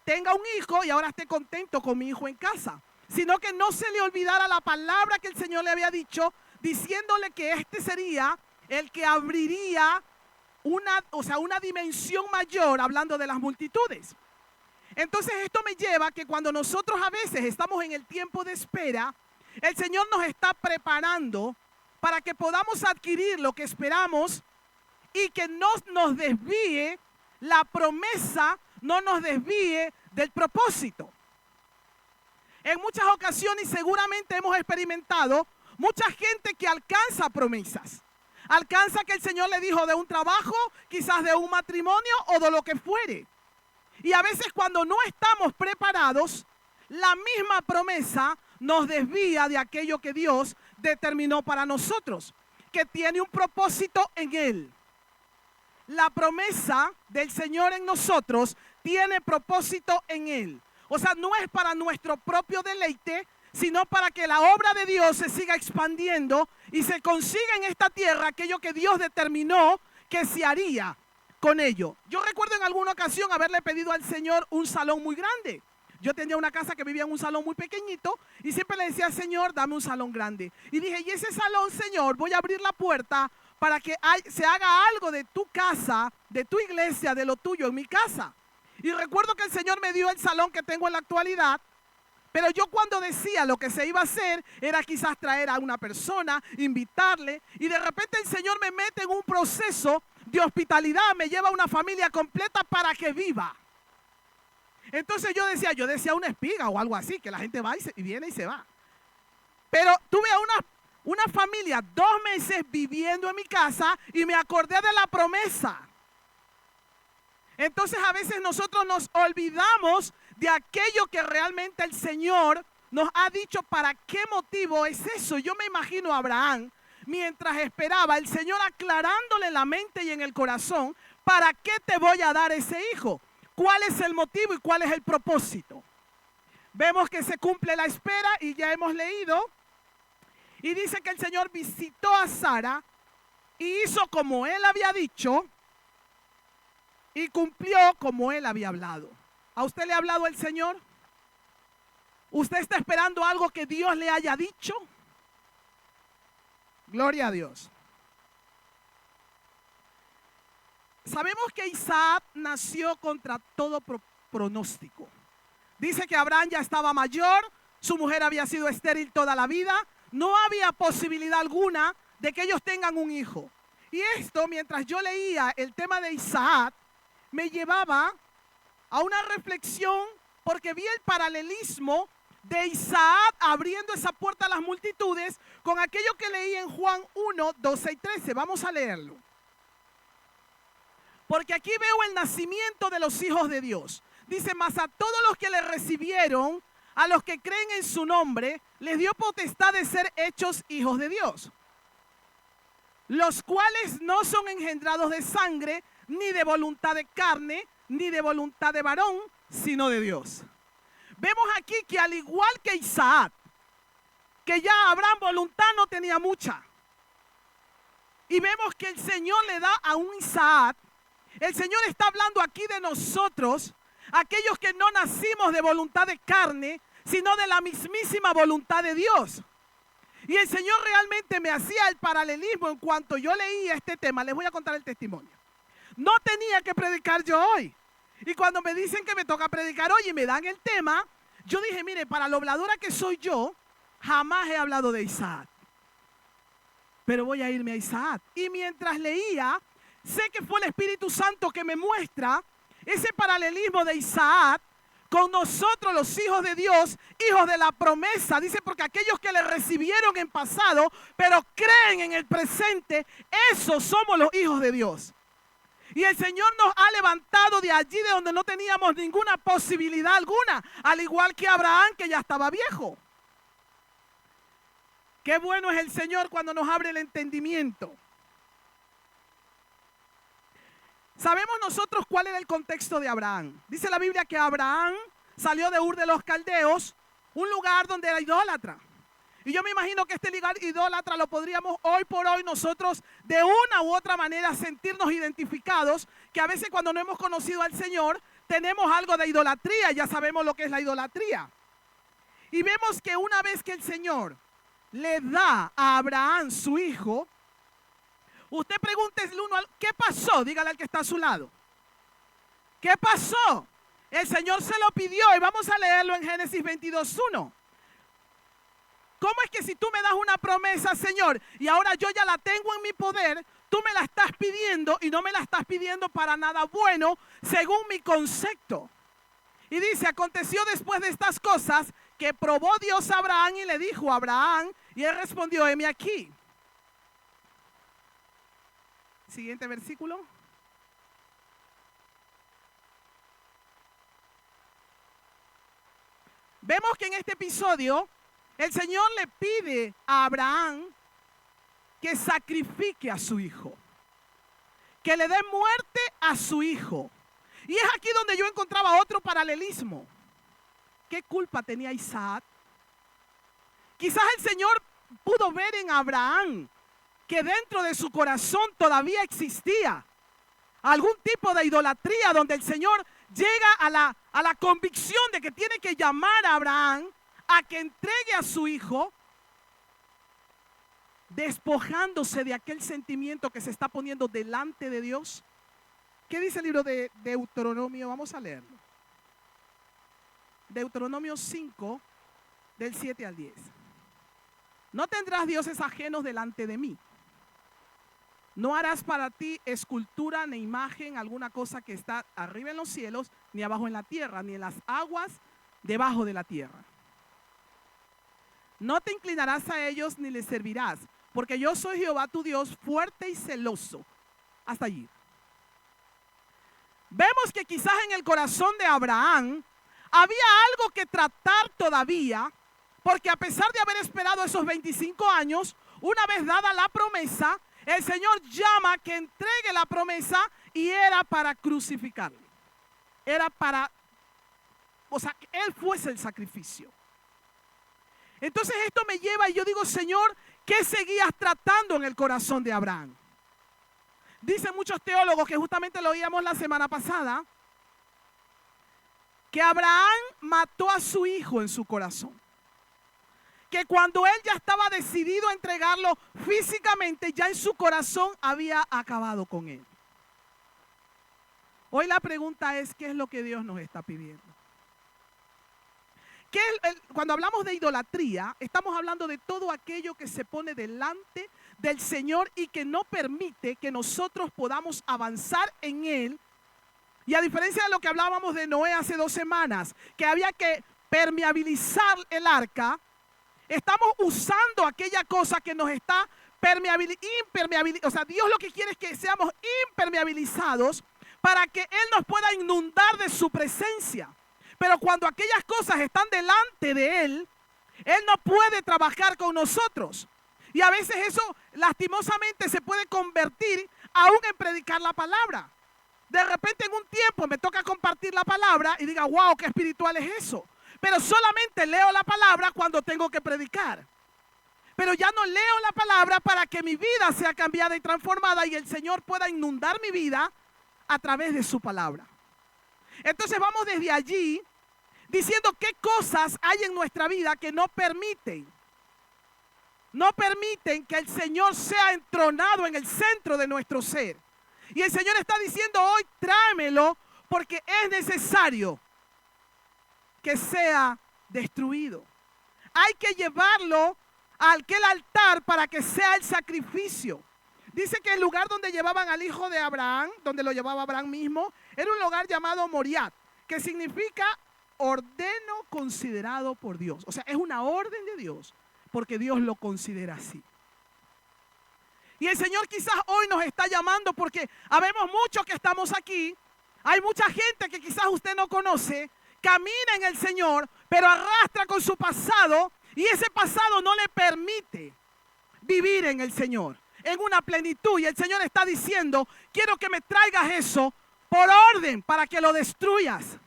tenga un hijo y ahora esté contento con mi hijo en casa, sino que no se le olvidara la palabra que el Señor le había dicho, diciéndole que este sería el que abriría una dimensión mayor, hablando de las multitudes. Entonces esto me lleva a que cuando nosotros a veces estamos en el tiempo de espera, el Señor nos está preparando para que podamos adquirir lo que esperamos y que no nos desvíe la promesa, no nos desvíe del propósito. En muchas ocasiones seguramente hemos experimentado mucha gente que alcanza promesas. Alcanza que el Señor le dijo de un trabajo, quizás de un matrimonio o de lo que fuere. Y a veces cuando no estamos preparados, la misma promesa nos desvía de aquello que Dios determinó para nosotros, que tiene un propósito en Él. La promesa del Señor en nosotros tiene propósito en Él. O sea, no es para nuestro propio deleite, sino para que la obra de Dios se siga expandiendo y se consiga en esta tierra aquello que Dios determinó que se haría con ello. Yo recuerdo en alguna ocasión haberle pedido al Señor un salón muy grande. Yo tenía una casa que vivía en un salón muy pequeñito y siempre le decía al Señor, dame un salón grande. Y dije, y ese salón, Señor, voy a abrir la puerta para que se haga algo de tu casa, de tu iglesia, de lo tuyo en mi casa. Y recuerdo que el Señor me dio el salón que tengo en la actualidad, pero yo cuando decía lo que se iba a hacer era quizás traer a una persona, invitarle, y de repente el Señor me mete en un proceso de hospitalidad, me lleva a una familia completa para que viva. Entonces yo decía una espiga o algo así, que la gente va y viene y se va. Pero tuve a una familia 2 meses viviendo en mi casa y me acordé de la promesa. Entonces a veces nosotros nos olvidamos de aquello que realmente el Señor nos ha dicho para qué motivo es eso. Yo me imagino a Abraham mientras esperaba, el Señor aclarándole la mente y en el corazón, ¿para qué te voy a dar ese hijo? ¿Cuál es el motivo y cuál es el propósito? Vemos que se cumple la espera y ya hemos leído. Y dice que el Señor visitó a Sara y hizo como Él había dicho y cumplió como Él había hablado. ¿A usted le ha hablado el Señor? ¿Usted está esperando algo que Dios le haya dicho? Gloria a Dios. Sabemos que Isaac nació contra todo pronóstico. Dice que Abraham ya estaba mayor, su mujer había sido estéril toda la vida, no había posibilidad alguna de que ellos tengan un hijo. Y esto, mientras yo leía el tema de Isaac, me llevaba a una reflexión porque vi el paralelismo de Isaac abriendo esa puerta a las multitudes con aquello que leí en Juan 1, 12 y 13. Vamos a leerlo. Porque aquí veo el nacimiento de los hijos de Dios. Dice, mas a todos los que le recibieron, a los que creen en su nombre, les dio potestad de ser hechos hijos de Dios. Los cuales no son engendrados de sangre, ni de voluntad de carne, ni de voluntad de varón, sino de Dios. Vemos aquí que al igual que Isaac, que ya Abraham voluntad no tenía mucha. Y vemos que el Señor le da a un Isaac. El Señor está hablando aquí de nosotros, aquellos que no nacimos de voluntad de carne, sino de la mismísima voluntad de Dios. Y el Señor realmente me hacía el paralelismo en cuanto yo leí este tema. Les voy a contar el testimonio. No tenía que predicar yo hoy. Y cuando me dicen que me toca predicar hoy y me dan el tema, yo dije, mire, para lo habladora que soy yo, jamás he hablado de Isaac. Pero voy a irme a Isaac. Y mientras leía, sé que fue el Espíritu Santo que me muestra ese paralelismo de Isaac con nosotros los hijos de Dios, hijos de la promesa. Dice, porque aquellos que le recibieron en pasado, pero creen en el presente, esos somos los hijos de Dios. Y el Señor nos ha levantado de allí de donde no teníamos ninguna posibilidad alguna, al igual que Abraham, que ya estaba viejo. Qué bueno es el Señor cuando nos abre el entendimiento. Sabemos nosotros cuál era el contexto de Abraham. Dice la Biblia que Abraham salió de Ur de los Caldeos, un lugar donde era idólatra. Y yo me imagino que este lugar idólatra lo podríamos hoy por hoy nosotros de una u otra manera sentirnos identificados, que a veces cuando no hemos conocido al Señor tenemos algo de idolatría, ya sabemos lo que es la idolatría. Y vemos que una vez que el Señor le da a Abraham su hijo, usted pregúntese uno, ¿qué pasó? Dígale al que está a su lado. ¿Qué pasó? El Señor se lo pidió y vamos a leerlo en Génesis 22:1. ¿Cómo es que si tú me das una promesa, Señor, y ahora yo ya la tengo en mi poder, tú me la estás pidiendo y no me la estás pidiendo para nada bueno, según mi concepto? Y dice, aconteció después de estas cosas que probó Dios a Abraham y le dijo a Abraham, y él respondió, heme aquí. Siguiente versículo. Vemos que en este episodio el Señor le pide a Abraham que sacrifique a su hijo, que le dé muerte a su hijo. Y es aquí donde yo encontraba otro paralelismo. ¿Qué culpa tenía Isaac? Quizás el Señor pudo ver en Abraham que dentro de su corazón todavía existía algún tipo de idolatría, donde el Señor llega a la convicción de que tiene que llamar a Abraham a que entregue a su hijo, despojándose de aquel sentimiento que se está poniendo delante de Dios. ¿Qué dice el libro de Deuteronomio? Vamos a leerlo. Deuteronomio 5, del 7 al 10. No tendrás dioses ajenos delante de mí. No harás para ti escultura ni imagen, alguna cosa que está arriba en los cielos, ni abajo en la tierra, ni en las aguas debajo de la tierra. No te inclinarás a ellos ni les servirás, porque yo soy Jehová tu Dios, fuerte y celoso. Hasta allí. Vemos que quizás en el corazón de Abraham había algo que tratar todavía, porque a pesar de haber esperado esos 25 años, una vez dada la promesa, el Señor llama que entregue la promesa y era para crucificarle. Era para, que Él fuese el sacrificio. Entonces esto me lleva y yo digo, Señor, ¿qué seguías tratando en el corazón de Abraham? Dicen muchos teólogos, que justamente lo oíamos la semana pasada, que Abraham mató a su hijo en su corazón. Que cuando él ya estaba decidido a entregarlo físicamente, ya en su corazón había acabado con él. Hoy la pregunta es, ¿qué es lo que Dios nos está pidiendo? Cuando hablamos de idolatría, estamos hablando de todo aquello que se pone delante del Señor y que no permite que nosotros podamos avanzar en Él. Y a diferencia de lo que hablábamos de Noé hace 2 semanas, que había que permeabilizar el arca, estamos usando aquella cosa que nos está impermeabilizando. O sea, Dios lo que quiere es que seamos impermeabilizados para que Él nos pueda inundar de su presencia. Pero cuando aquellas cosas están delante de Él, Él no puede trabajar con nosotros. Y a veces eso lastimosamente se puede convertir aún en predicar la palabra. De repente en un tiempo me toca compartir la palabra y diga, wow, qué espiritual es eso. Pero solamente leo la palabra cuando tengo que predicar. Pero ya no leo la palabra para que mi vida sea cambiada y transformada y el Señor pueda inundar mi vida a través de su palabra. Entonces vamos desde allí diciendo qué cosas hay en nuestra vida que no permiten que el Señor sea entronado en el centro de nuestro ser. Y el Señor está diciendo hoy, tráemelo porque es necesario que sea destruido. Hay que llevarlo a aquel altar para que sea el sacrificio. Dice que el lugar donde llevaban al hijo de Abraham, donde lo llevaba Abraham mismo, era un lugar llamado Moriah, que significa ordeno considerado por Dios. O sea, es una orden de Dios, porque Dios lo considera así. Y el Señor quizás hoy nos está llamando porque habemos muchos que estamos aquí. Hay mucha gente que quizás usted no conoce, camina en el Señor, pero arrastra con su pasado y ese pasado no le permite vivir en el Señor, en una plenitud. Y el Señor está diciendo, quiero que me traigas eso por orden para que lo destruyas.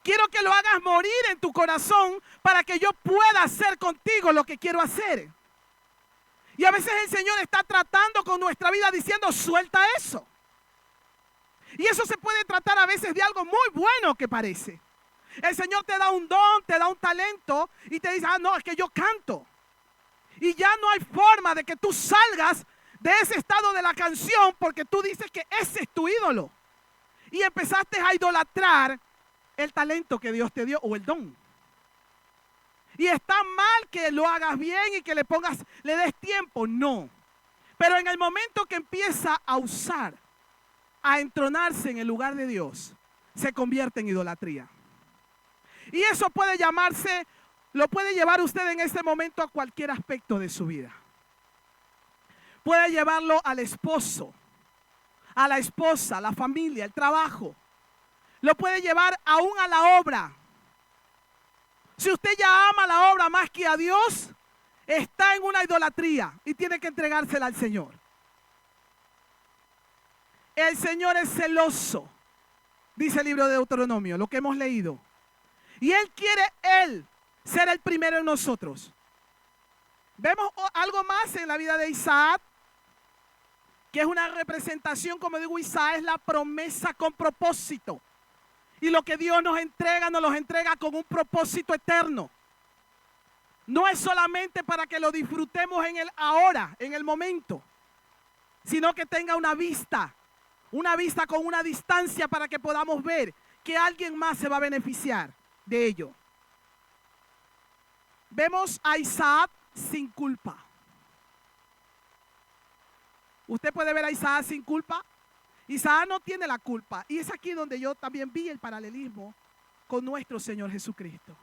Quiero que lo hagas morir en tu corazón para que yo pueda hacer contigo lo que quiero hacer. Y a veces el Señor está tratando con nuestra vida diciendo, suelta eso. Y eso se puede tratar a veces de algo muy bueno que parece. El Señor te da un don, te da un talento y te dice, no, es que yo canto. Y ya no hay forma de que tú salgas de ese estado de la canción porque tú dices que ese es tu ídolo. Y empezaste a idolatrar el talento que Dios te dio o el don. Y está mal que lo hagas bien y que le des tiempo, no. Pero en el momento que empieza a usar, a entronarse en el lugar de Dios, se convierte en idolatría. Y eso puede llamarse, lo puede llevar usted en este momento a cualquier aspecto de su vida. Puede llevarlo al esposo, a la esposa, a la familia, el trabajo. Lo puede llevar aún a la obra. Si usted ya ama la obra más que a Dios, está en una idolatría y tiene que entregársela al Señor. El Señor es celoso, dice el libro de Deuteronomio, lo que hemos leído. Y Él quiere ser el primero en nosotros. Vemos algo más en la vida de Isaac, que es una representación, como digo, Isaac es la promesa con propósito. Y lo que Dios nos los entrega con un propósito eterno. No es solamente para que lo disfrutemos en el ahora, en el momento, sino que tenga una vista con una distancia para que podamos ver que alguien más se va a beneficiar de ello. Vemos a Isaac sin culpa. Usted puede ver a Isaac sin culpa. Isaac no tiene la culpa. Y es aquí donde yo también vi el paralelismo con nuestro Señor Jesucristo.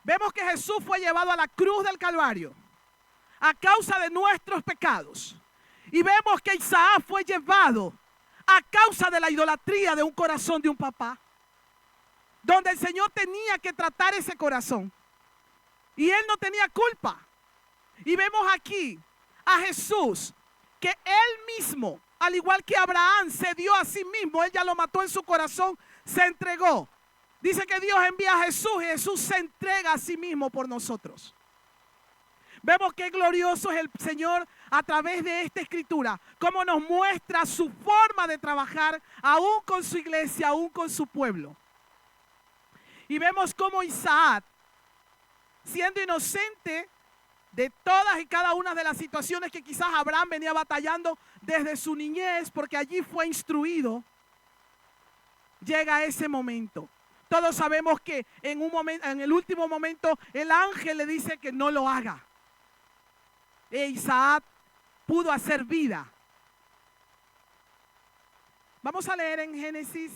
Vemos que Jesús fue llevado a la cruz del Calvario a causa de nuestros pecados. Y vemos que Isaac fue llevado a causa de la idolatría de un corazón de un papá, donde el Señor tenía que tratar ese corazón. Y él no tenía culpa. Y vemos aquí a Jesús, que él mismo, al igual que Abraham, se dio a sí mismo. Él ya lo mató en su corazón, se entregó. Dice que Dios envía a Jesús y Jesús se entrega a sí mismo por nosotros. Vemos qué glorioso es el Señor a través de esta escritura, cómo nos muestra su forma de trabajar, aún con su iglesia, aún con su pueblo. Y vemos cómo Isaac, siendo inocente de todas y cada una de las situaciones que quizás Abraham venía batallando desde su niñez, porque allí fue instruido, llega ese momento. Todos sabemos que en el último momento el ángel le dice que no lo haga. E Isaac pudo hacer vida. Vamos a leer en Génesis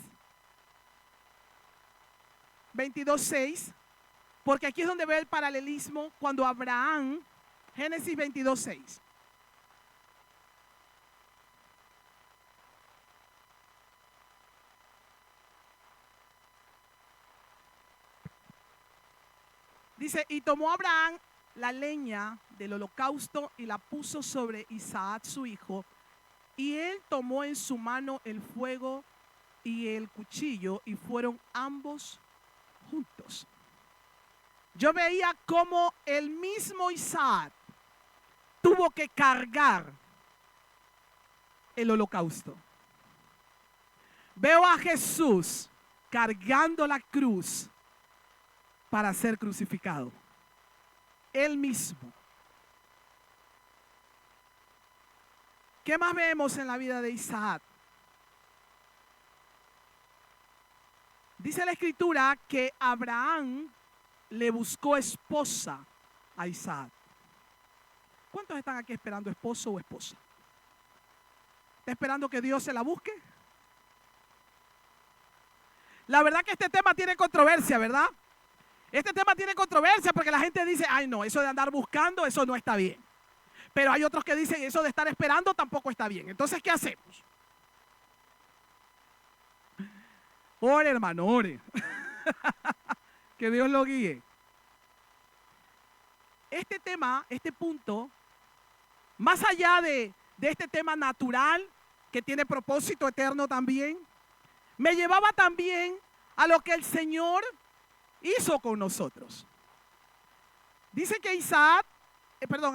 22:6, porque aquí es donde ve el paralelismo cuando Abraham, Génesis 22:6. Dice, y tomó Abraham la leña del holocausto y la puso sobre Isaac su hijo, y él tomó en su mano el fuego y el cuchillo, y fueron ambos juntos. Yo veía cómo el mismo Isaac tuvo que cargar el holocausto. Veo a Jesús cargando la cruz para ser crucificado. Él mismo. ¿Qué más vemos en la vida de Isaac? Dice la escritura que Abraham le buscó esposa a Isaac. ¿Cuántos están aquí esperando esposo o esposa? ¿Está esperando que Dios se la busque? La verdad que este tema tiene controversia, ¿verdad? Este tema tiene controversia porque la gente dice, ay no, eso de andar buscando, eso no está bien. Pero hay otros que dicen, eso de estar esperando tampoco está bien. Entonces, ¿qué hacemos? Ore, hermano, ore. Que Dios lo guíe. Este tema, este punto, más allá de este tema natural, que tiene propósito eterno también, me llevaba también a lo que el Señor hizo con nosotros. Dice que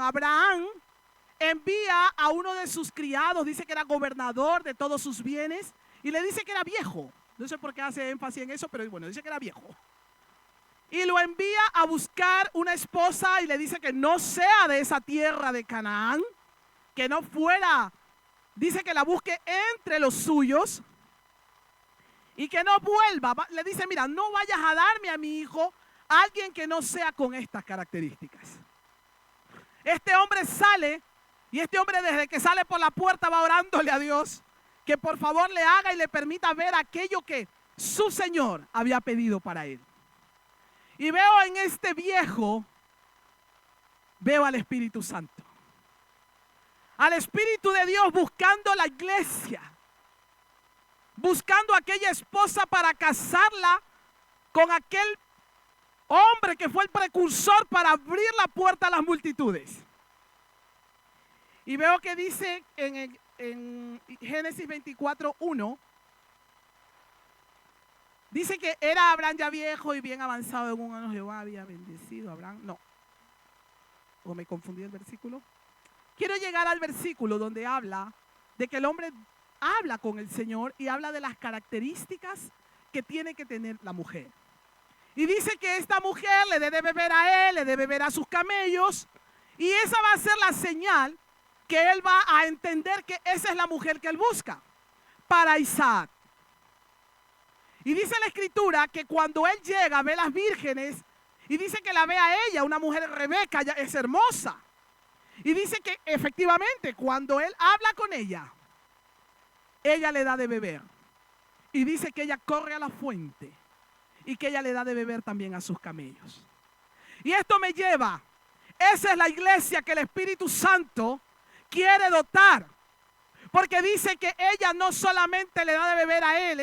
Abraham envía a uno de sus criados, dice que era gobernador de todos sus bienes, y le dice que era viejo. No sé por qué hace énfasis en eso, pero bueno, dice que era viejo. Y lo envía a buscar una esposa y le dice que no sea de esa tierra de Canaán, que no fuera, dice que la busque entre los suyos y que no vuelva. Le dice, mira, no vayas a darme a mi hijo a alguien que no sea con estas características. Este hombre sale y este hombre desde que sale por la puerta va orándole a Dios que por favor le haga y le permita ver aquello que su Señor había pedido para él. Y veo en este viejo, veo al Espíritu Santo. Al Espíritu de Dios buscando la iglesia. Buscando aquella esposa para casarla con aquel hombre que fue el precursor para abrir la puerta a las multitudes. Y veo que dice en Génesis 24:1, dice que era Abraham ya viejo y bien avanzado en un año. Jehová había bendecido a Abraham. No, o me confundí el versículo. Quiero llegar al versículo donde habla de que el hombre habla con el Señor y habla de las características que tiene que tener la mujer. Y dice que esta mujer le debe beber a él, le debe beber a sus camellos, y esa va a ser la señal que él va a entender que esa es la mujer que él busca para Isaac. Y dice la escritura que cuando él llega, ve las vírgenes y dice que la ve a ella, una mujer Rebeca, ya es hermosa. Y dice que efectivamente cuando él habla con ella, ella le da de beber. Y dice que ella corre a la fuente y que ella le da de beber también a sus camellos. Y esto me lleva, esa es la iglesia que el Espíritu Santo quiere dotar. Porque dice que ella no solamente le da de beber a él.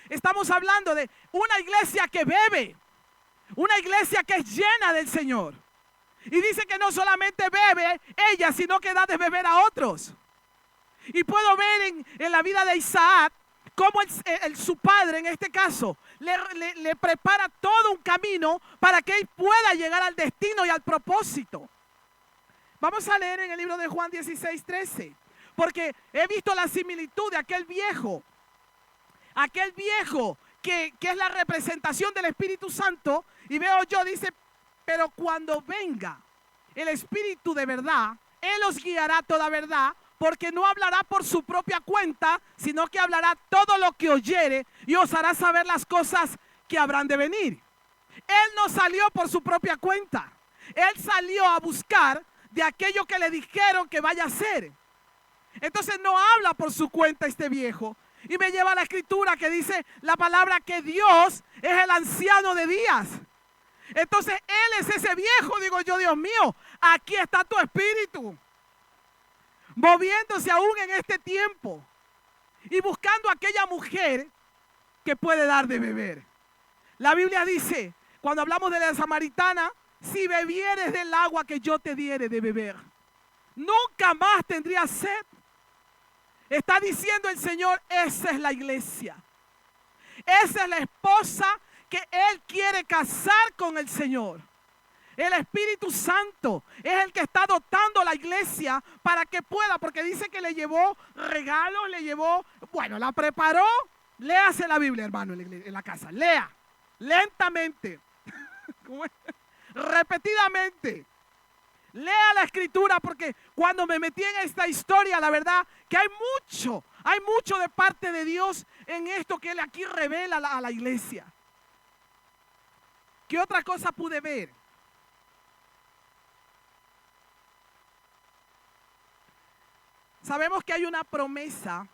Estamos hablando de una iglesia que bebe. Una iglesia que es llena del Señor. Y dice que no solamente bebe ella, sino que da de beber a otros. Y puedo ver en la vida de Isaac cómo su padre, en este caso, le prepara todo un camino para que él pueda llegar al destino y al propósito. Vamos a leer en el libro de Juan 16:13. Porque he visto la similitud de aquel viejo que es la representación del Espíritu Santo. Y veo yo, dice, pero cuando venga el Espíritu de verdad, Él os guiará a toda verdad, porque no hablará por su propia cuenta, sino que hablará todo lo que oyere y os hará saber las cosas que habrán de venir. Él no salió por su propia cuenta. Él salió a buscar de aquello que le dijeron que vaya a hacer. Entonces no habla por su cuenta este viejo. Y me lleva a la escritura que dice la palabra que Dios es el anciano de días. Entonces Él es ese viejo, digo yo, Dios mío, aquí está tu espíritu. Moviéndose aún en este tiempo. Y buscando a aquella mujer que puede dar de beber. La Biblia dice, cuando hablamos de la samaritana, si bebieres del agua que yo te diere de beber, nunca más tendrías sed. Está diciendo el Señor, esa es la iglesia. Esa es la esposa que Él quiere casar con el Señor. El Espíritu Santo es el que está dotando la iglesia para que pueda, porque dice que le llevó regalos, la preparó. Léase la Biblia, hermano, en la casa. Lea, lentamente, repetidamente. Lea la escritura, porque cuando me metí en esta historia, la verdad que hay mucho de parte de Dios en esto que Él aquí revela a la iglesia. ¿Qué otra cosa pude ver? Sabemos que hay una promesa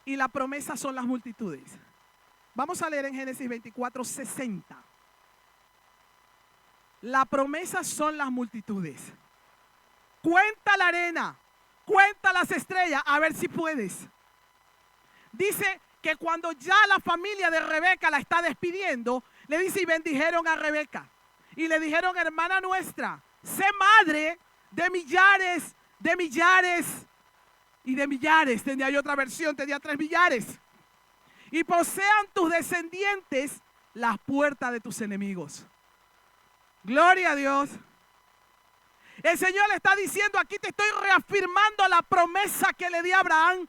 y la promesa son las multitudes. Vamos a leer en Génesis 24:60. La promesa son las multitudes. Cuenta la arena, cuenta las estrellas, a ver si puedes. Dice que cuando ya la familia de Rebeca la está despidiendo, le dice, y bendijeron a Rebeca. Y le dijeron, hermana nuestra, sé madre de millares y de millares. Tenía yo otra versión, tenía 3 millares. Y posean tus descendientes las puertas de tus enemigos. Gloria a Dios. El Señor le está diciendo, aquí te estoy reafirmando la promesa que le di a Abraham.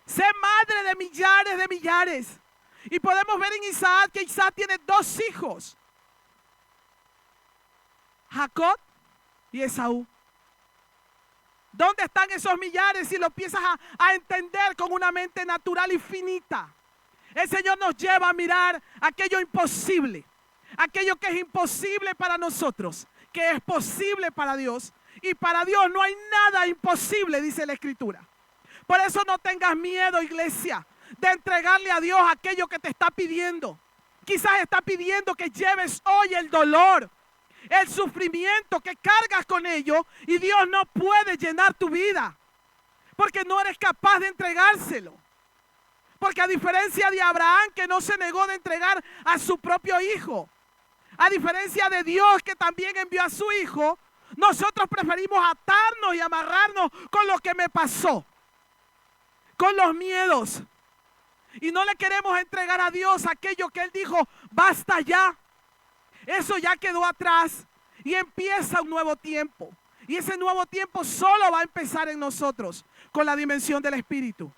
Sé madre de millares. Y podemos ver en Isaac que Isaac tiene 2 hijos, Jacob y Esaú. ¿Dónde están esos millares si lo empiezas a entender con una mente natural y finita? El Señor nos lleva a mirar aquello imposible, aquello que es imposible para nosotros, que es posible para Dios. Y para Dios no hay nada imposible, dice la Escritura. Por eso no tengas miedo, iglesia, de entregarle a Dios aquello que te está pidiendo. Quizás está pidiendo que lleves hoy el dolor, el sufrimiento, que cargas con ello, y Dios no puede llenar tu vida porque no eres capaz de entregárselo. Porque a diferencia de Abraham, que no se negó de entregar a su propio hijo, a diferencia de Dios, que también envió a su hijo, nosotros preferimos atarnos y amarrarnos con lo que me pasó, con los miedos, y no le queremos entregar a Dios aquello que Él dijo: basta ya, eso ya quedó atrás, y empieza un nuevo tiempo. Y ese nuevo tiempo solo va a empezar en nosotros, con la dimensión del Espíritu,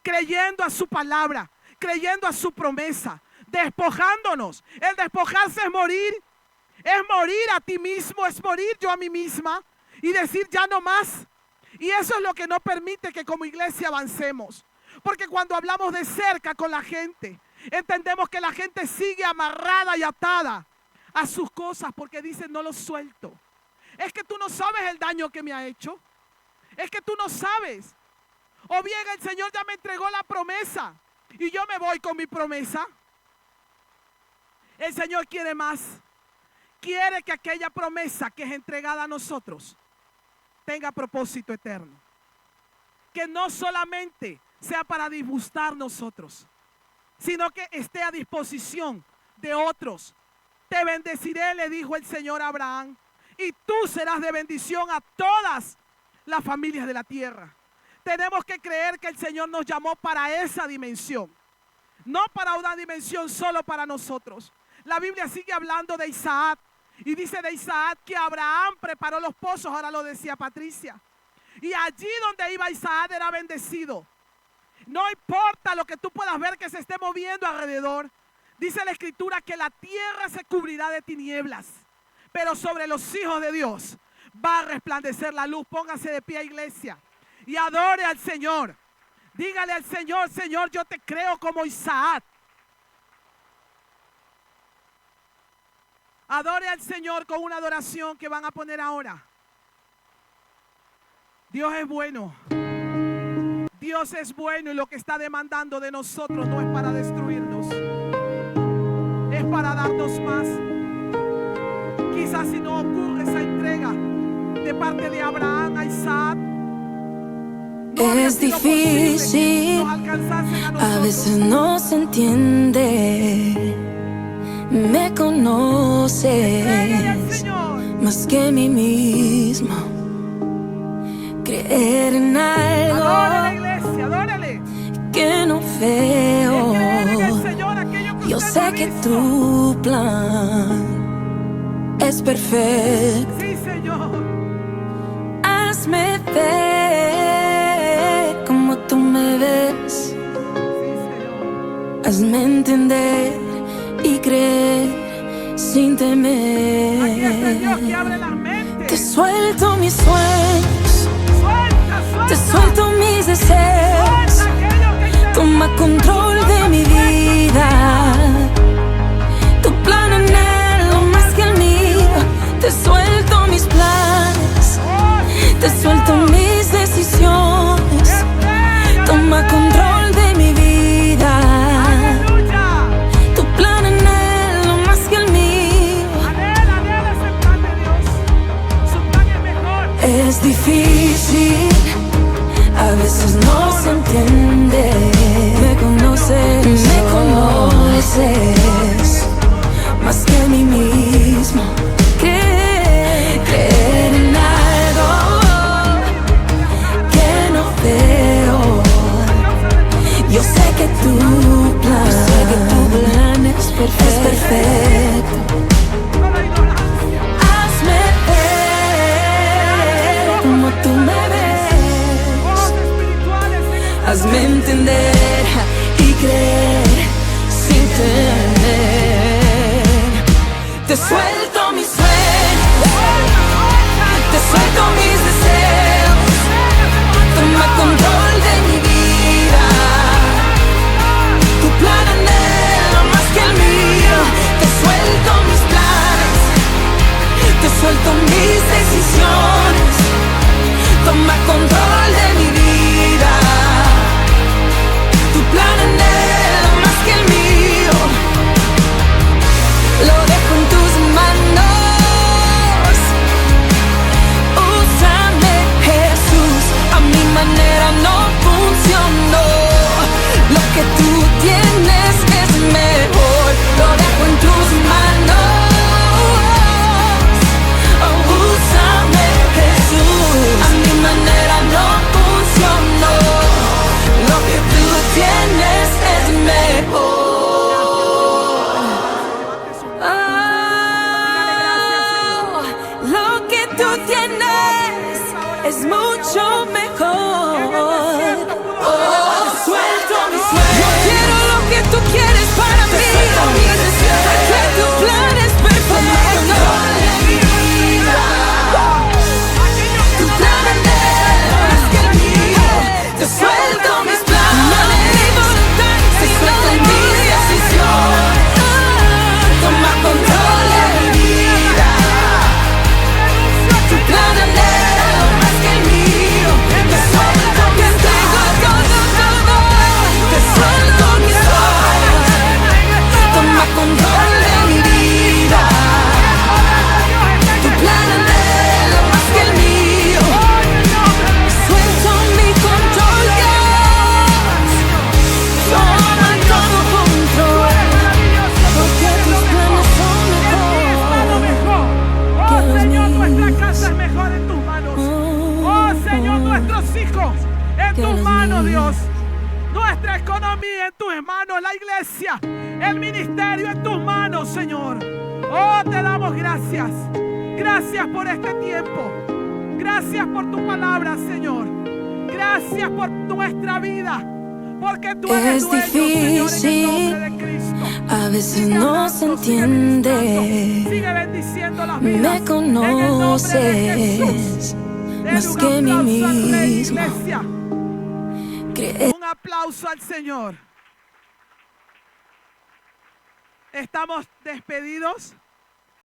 creyendo a su palabra, creyendo a su promesa, despojándonos. El despojarse es morir a ti mismo, es morir yo a mí misma y decir ya no más. Y eso es lo que no permite que como iglesia avancemos. Porque cuando hablamos de cerca con la gente, entendemos que la gente sigue amarrada y atada a sus cosas porque dicen: no lo suelto. Es que tú no sabes el daño que me ha hecho. Es que tú no sabes. O bien el Señor ya me entregó la promesa y yo me voy con mi promesa. El Señor quiere más. Quiere que aquella promesa que es entregada a nosotros tenga propósito eterno. Que no solamente sea para disgustar nosotros, sino que esté a disposición de otros. Te bendeciré, le dijo el Señor a Abraham, y tú serás de bendición a todas las familias de la tierra. Tenemos que creer que el Señor nos llamó para esa dimensión, no para una dimensión solo para nosotros. La Biblia sigue hablando de Isaac y dice de Isaac que Abraham preparó los pozos, ahora lo decía Patricia. Y allí donde iba Isaac era bendecido. No importa lo que tú puedas ver que se esté moviendo alrededor. Dice la Escritura que la tierra se cubrirá de tinieblas, pero sobre los hijos de Dios va a resplandecer la luz. Póngase de pie, iglesia, y adore al Señor. Dígale al Señor: Señor, yo te creo como Isaac. Adore al Señor con una adoración que van a poner ahora. Dios es bueno. Dios es bueno, y lo que está demandando de nosotros no es para destruirnos, es para darnos más. Quizás si no ocurre esa entrega de parte de Abraham a Isaac, no es difícil, a veces no se entiende. Me conoces más que a mí mismo. Creer en algo que no veo. Yo sé que tu plan es perfecto. Sí, Señor. Hazme ver como tú me ves. Sí, Señor. Hazme entender y creer sin temer. Aquí está el Dios que abre las mentes. Te suelto mis sueños, Suelta. te suelto mis deseos. Suelta aquello que te Toma control de mi vida. Tu plan anhelo más que el mío. Te suelto mis planes, te suelto mis decisiones. Toma control de mi vida. Tu plan anhelo más que el mío. Anhela ese plan de Dios. Su plan es mejor. Es difícil, a veces no se entiende. Me conoces más que a mí mismo. Creer en algo que no veo. Yo sé que tu plan es perfecto. Hazme ver como tú me ves. Hazme entender Te suelto mis sueños, te suelto mis deseos. Toma control de mi vida. Tu plan anhelo más que el mío. Te suelto mis planes, te suelto mis decisiones. Toma control de mi vida. Tu plan anhelo más que el mío. Lo dejo en tus manos. Úsame, Jesús. A mi manera no funcionó. Lo que tú tienes es mejor. Lo dejo en tus manos. Oh, úsame, Jesús. A mi manera no funcionó. Lo que tú tienes es mejor. Lo que tú tienes es mucho mejor. Oh, suelto mis sueños. Yo quiero lo que tú quieres para mí. Porque tu plan es perfecto. Tu plan es que el mío. Te suelto mis planes. Te suelto mis decisiones. Toma control de mi vida. Tu plan anhelo más que el mío. Te suelto que tengo todo. Te suelto mis sueños. Toma control de mi vida. Tu plan anhelo más que el mío. Suelto mi control, Dios. Toma todo control. Porque tus planes son mejor. Oh Señor, nuestra casa es mejor en tus manos. Oh Señor, nuestros hijos en tus manos, Dios. Nuestra economía en tus manos, la iglesia, el ministerio en tus manos, Señor. Oh, te damos gracias. Gracias por este tiempo. Gracias por tu palabra, Señor. Gracias por nuestra vida. Porque tú eres Es dueño, Señor, en el difícil, nombre de Cristo. a veces Sigue no hablando, se sigue entiende. ministrando, sigue bendiciendo las vidas. Me En el nombre de conoces Jesús. más Denle que un mí aplauso al Rey, mismo. iglesia. Crees Un aplauso al Señor. Estamos despedidos.